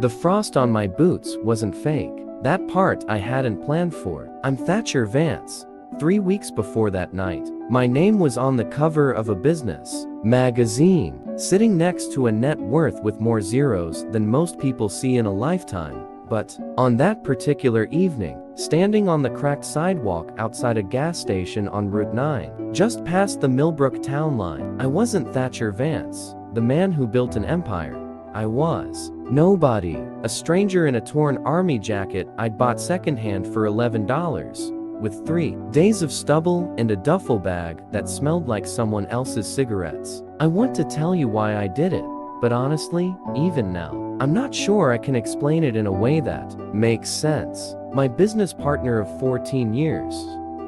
The frost on my boots wasn't fake. That part I hadn't planned for. I'm Thatcher Vance. 3 weeks before that night, my name was on the cover of a business magazine, sitting next to a net worth with more zeros than most people see in a lifetime. But on that particular evening, standing on the cracked sidewalk outside a gas station on Route 9, just past the Millbrook town line, I wasn't Thatcher Vance, the man who built an empire. I was nobody, a stranger in a torn army jacket I'd bought secondhand for $11, with 3 days of stubble and a duffel bag that smelled like someone else's cigarettes. I want to tell you why I did it, but honestly, even now, I'm not sure I can explain it in a way that makes sense. My business partner of 14 years,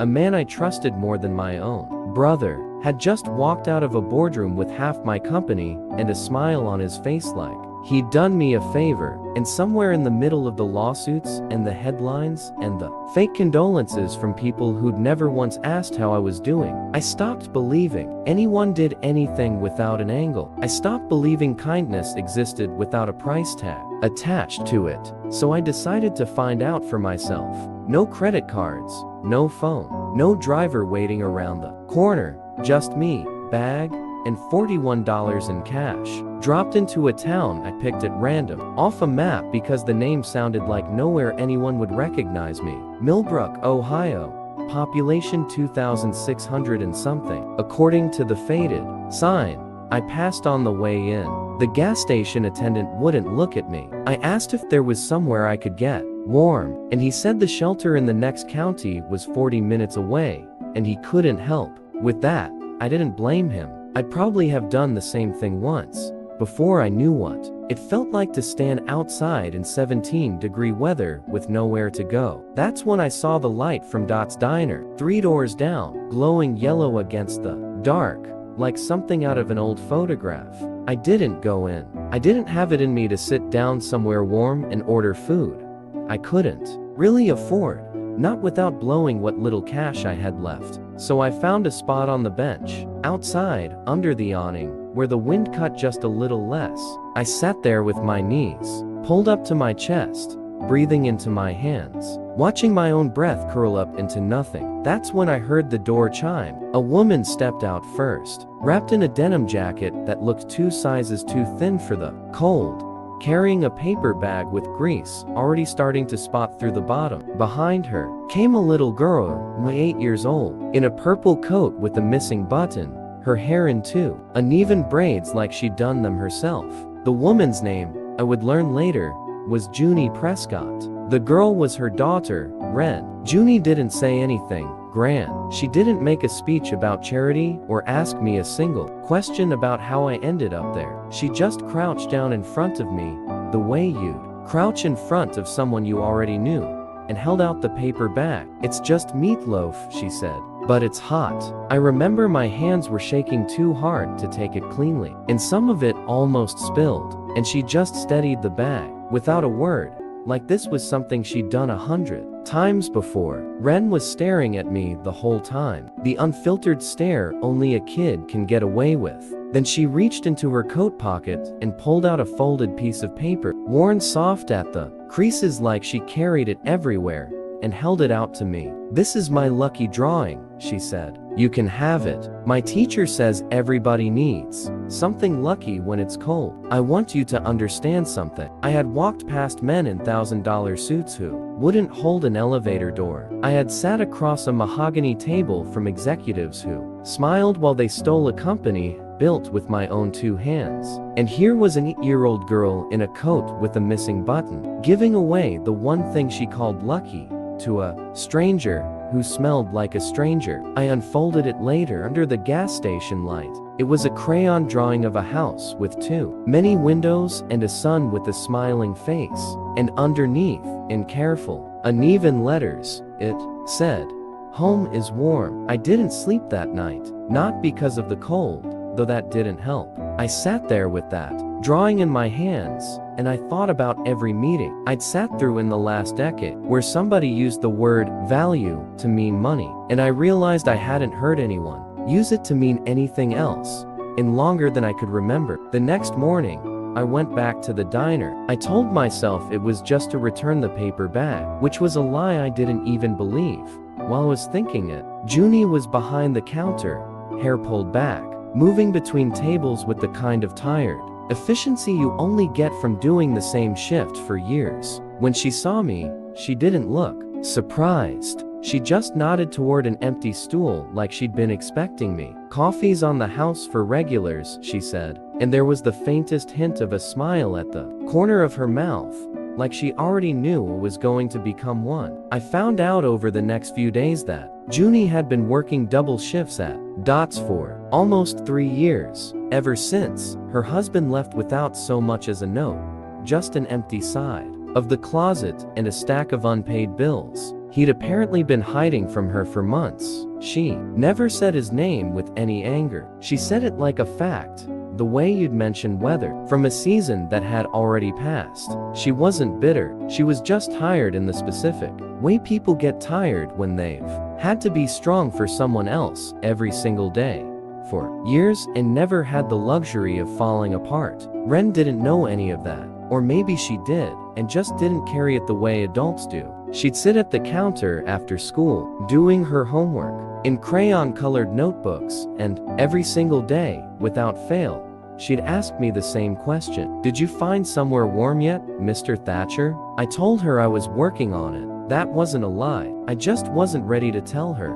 a man I trusted more than my own brother, had just walked out of a boardroom with half my company and a smile on his face like he'd done me a favor. And somewhere in the middle of the lawsuits and the headlines and the fake condolences from people who'd never once asked how I was doing, I stopped believing anyone did anything without an angle. I stopped believing kindness existed without a price tag attached to it. So I decided to find out for myself. No credit cards, no phone, no driver waiting around the corner, just me, bag, and $41 in cash. Dropped into a town I picked at random, off a map because the name sounded like nowhere anyone would recognize me. Millbrook, Ohio. Population 2,600 and something, according to the faded sign I passed on the way in. The gas station attendant wouldn't look at me. I asked if there was somewhere I could get warm, and he said the shelter in the next county was 40 minutes away, and he couldn't help. With that, I didn't blame him. I'd probably have done the same thing once, before I knew what it felt like to stand outside in 17-degree weather with nowhere to go. That's when I saw the light from Dot's Diner, 3 doors down, glowing yellow against the dark, like something out of an old photograph. I didn't go in. I didn't have it in me to sit down somewhere warm and order food. I couldn't really afford, not without blowing what little cash I had left. So I found a spot on the bench, outside, under the awning, where the wind cut just a little less. I sat there with my knees pulled up to my chest, breathing into my hands, watching my own breath curl up into nothing. That's when I heard the door chime. A woman stepped out first, wrapped in a denim jacket that looked 2 sizes too thin for the cold, carrying a paper bag with grease already starting to spot through the bottom. Behind her came a little girl, 8 years old, in a purple coat with a missing button, her hair in 2 uneven braids like she'd done them herself. The woman's name, I would learn later, was Junie Prescott. The girl was her daughter, Ren. Junie didn't say anything grand. She didn't make a speech about charity or ask me a single question about how I ended up there. She just crouched down in front of me, the way you'd crouch in front of someone you already knew, and held out the paper bag. "It's just meatloaf," she said, "but it's hot." I remember my hands were shaking too hard to take it cleanly, and some of it almost spilled, and she just steadied the bag, without a word, like this was something she'd done 100 times before. Ren was staring at me the whole time, the unfiltered stare only a kid can get away with. Then she reached into her coat pocket and pulled out a folded piece of paper, worn soft at the creases like she carried it everywhere, and held it out to me. "This is my lucky drawing," she said. "You can have it. My teacher says everybody needs something lucky when it's cold. I want you to understand something." I had walked past men in $1,000 suits who wouldn't hold an elevator door. I had sat across a mahogany table from executives who smiled while they stole a company built with my own 2 hands. And here was an 8-year-old girl in a coat with a missing button, giving away the one thing she called lucky to a stranger who smelled like a stranger. I unfolded it later under the gas station light. It was a crayon drawing of a house with 2 many windows and a sun with a smiling face. And underneath, in careful, uneven letters, it said, "Home is warm." I didn't sleep that night, not because of the cold, though that didn't help. I sat there with that drawing in my hands, and I thought about every meeting I'd sat through in the last decade where somebody used the word value to mean money, and I realized I hadn't heard anyone use it to mean anything else in longer than I could remember. The next morning, I went back to the diner. I told myself it was just to return the paper bag, which was a lie I didn't even believe. While I was thinking it, Junie was behind the counter, hair pulled back, moving between tables with the kind of tired efficiency you only get from doing the same shift for years. When she saw me, she didn't look surprised. She just nodded toward an empty stool like she'd been expecting me. "Coffee's on the house for regulars," she said, and there was the faintest hint of a smile at the corner of her mouth, like she already knew it was going to become one. I found out over the next few days that Junie had been working double shifts at Dots for almost 3 years, ever since her husband left without so much as a note, just an empty side of the closet and a stack of unpaid bills. He'd apparently been hiding from her for months. She never said his name with any anger. She said it like a fact, the way you'd mention weather from a season that had already passed. She wasn't bitter, she was just tired in the specific way people get tired when they've had to be strong for someone else every single day for years and never had the luxury of falling apart. Ren didn't know any of that, or maybe she did and just didn't carry it the way adults do. She'd sit at the counter after school, doing her homework in crayon-colored notebooks, and every single day, without fail, she'd ask me the same question. "Did you find somewhere warm yet, Mr. Thatcher?" I told her I was working on it. That wasn't a lie. I just wasn't ready to tell her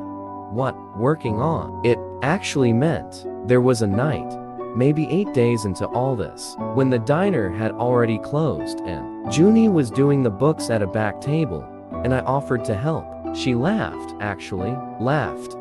what working on it actually meant. There was a night, maybe 8 days into all this, when the diner had already closed and Junie was doing the books at a back table, and I offered to help. She laughed,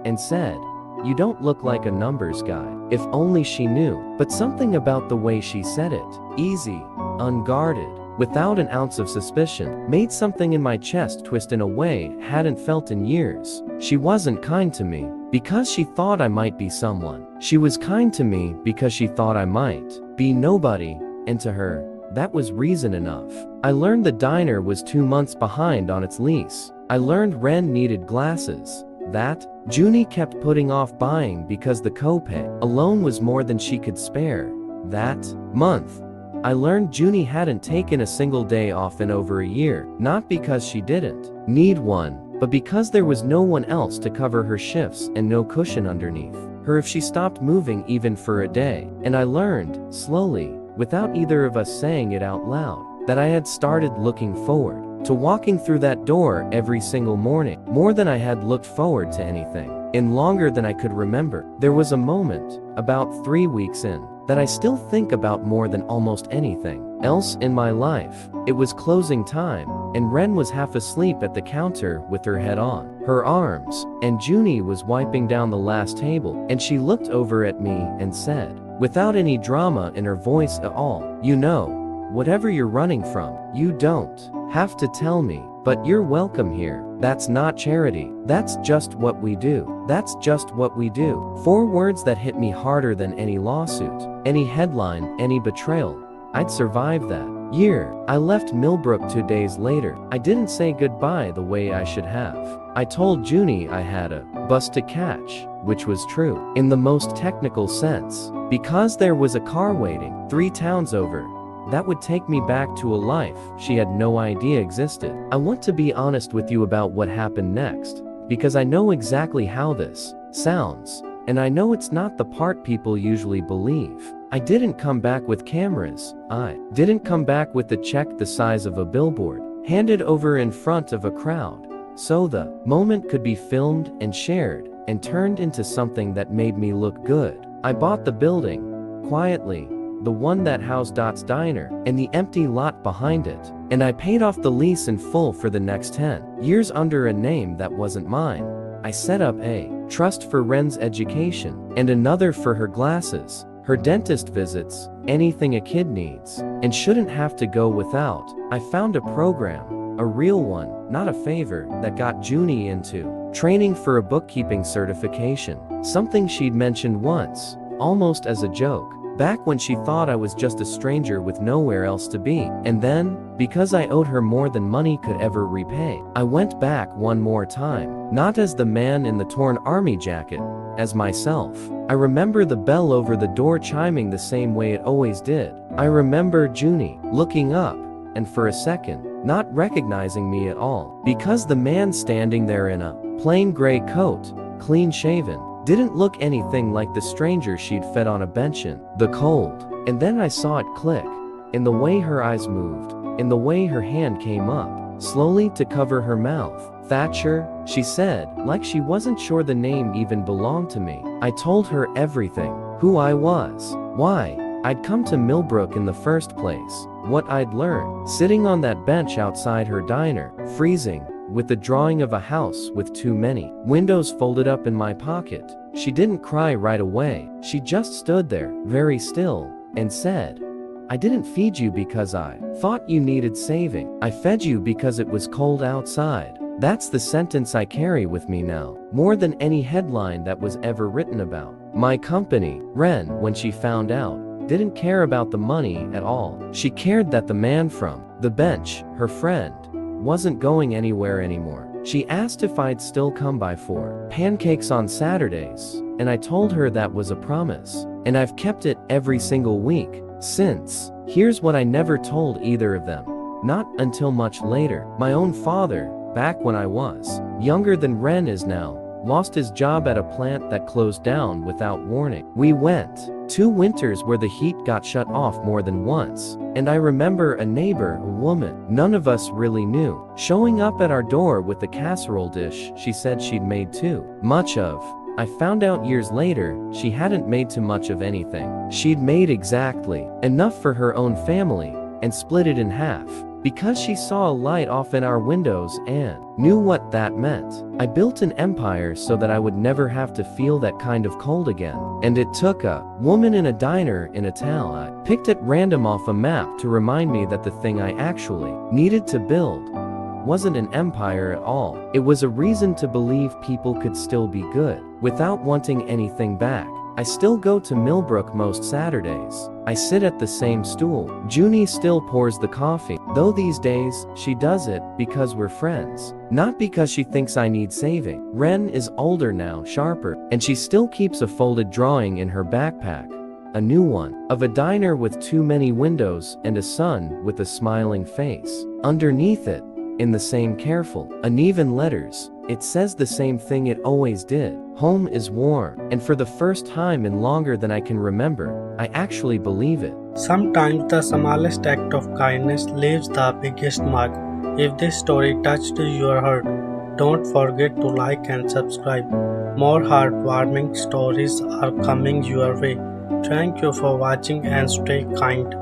and said, "You don't look like a numbers guy." If only she knew. But something about the way she said it, easy, unguarded, without an ounce of suspicion, made something in my chest twist in a way I hadn't felt in years. She wasn't kind to me because she thought I might be someone. She was kind to me because she thought I might be nobody, and to her, that was reason enough. I learned the diner was 2 months behind on its lease. I learned Ren needed glasses. That Junie kept putting off buying because the copay alone was more than she could spare. That month, I learned Junie hadn't taken a single day off in over a year, not because she didn't need one, but because there was no one else to cover her shifts and no cushion underneath her if she stopped moving even for a day. And I learned, slowly, without either of us saying it out loud, that I had started looking forward to walking through that door every single morning, more than I had looked forward to anything in longer than I could remember. There was a moment, about 3 weeks in, that I still think about more than almost anything else in my life. It was closing time, and Ren was half asleep at the counter with her head on her arms, and Junie was wiping down the last table, and she looked over at me and said, without any drama in her voice at all, "You know, whatever you're running from, you don't have to tell me, but you're welcome here. That's not charity. That's just what we do. That's just what we do." 4 words that hit me harder than any lawsuit, any headline, any betrayal. I'd survived that year. I left Millbrook 2 days later. I didn't say goodbye the way I should have. I told Junie I had a bus to catch, which was true in the most technical sense, because there was a car waiting 3 towns over that would take me back to a life she had no idea existed. I want to be honest with you about what happened next, because I know exactly how this sounds, and I know it's not the part people usually believe. I didn't come back with cameras. I didn't come back with the check the size of a billboard, handed over in front of a crowd, so the moment could be filmed and shared and turned into something that made me look good. I bought the building, quietly, the one that housed Dot's Diner, and the empty lot behind it, and I paid off the lease in full for the next 10 years under a name that wasn't mine. I set up a trust for Ren's education, and another for her glasses, her dentist visits, anything a kid needs and shouldn't have to go without. I found a program, a real one, not a favor, that got Junie into training for a bookkeeping certification, something she'd mentioned once, almost as a joke, back when she thought I was just a stranger with nowhere else to be. And then, because I owed her more than money could ever repay, I went back one more time, not as the man in the torn army jacket, as myself. I remember the bell over the door chiming the same way it always did, I remember Junie looking up, and for a second, not recognizing me at all, because the man standing there in a plain gray coat, clean shaven, didn't look anything like the stranger she'd fed on a bench in the cold. And then I saw it click, in the way her eyes moved, in the way her hand came up, slowly to cover her mouth. Thatcher, she said, like she wasn't sure the name even belonged to me. I told her everything, who I was, why I'd come to Millbrook in the first place, what I'd learned, sitting on that bench outside her diner, freezing, with the drawing of a house with too many windows folded up in my pocket. She didn't cry right away, she just stood there, very still, and said, I didn't feed you because I thought you needed saving. I fed you because it was cold outside. That's the sentence I carry with me now, more than any headline that was ever written about my company. Ren, when she found out, didn't care about the money at all. She cared that the man from the bench, her friend, wasn't going anywhere anymore. She asked if I'd still come by for pancakes on Saturdays, and I told her that was a promise, and I've kept it every single week since. Here's what I never told either of them, not until much later. My own father, back when I was younger than Ren is now, lost his job at a plant that closed down without warning. We went 2 winters where the heat got shut off more than once, and I remember a neighbor, a woman none of us really knew, showing up at our door with the casserole dish she said she'd made too much of. I found out years later she hadn't made too much of anything. She'd made exactly enough for her own family and split it in half, because she saw a light off in our windows and knew what that meant. I built an empire so that I would never have to feel that kind of cold again. And it took a woman in a diner in a town I picked at random off a map to remind me that the thing I actually needed to build wasn't an empire at all. It was a reason to believe people could still be good without wanting anything back. I still go to Millbrook most Saturdays. I sit at the same stool. Junie still pours the coffee, though these days she does it because we're friends, not because she thinks I need saving. Ren is older now, sharper, and she still keeps a folded drawing in her backpack, a new one, of a diner with too many windows and a sun with a smiling face. Underneath it, in the same careful, uneven letters, it says the same thing it always did. Home is warm, and for the first time in longer than I can remember, I actually believe it. Sometimes the smallest act of kindness leaves the biggest mark. If this story touched your heart, don't forget to like and subscribe. More heartwarming stories are coming your way. Thank you for watching and stay kind.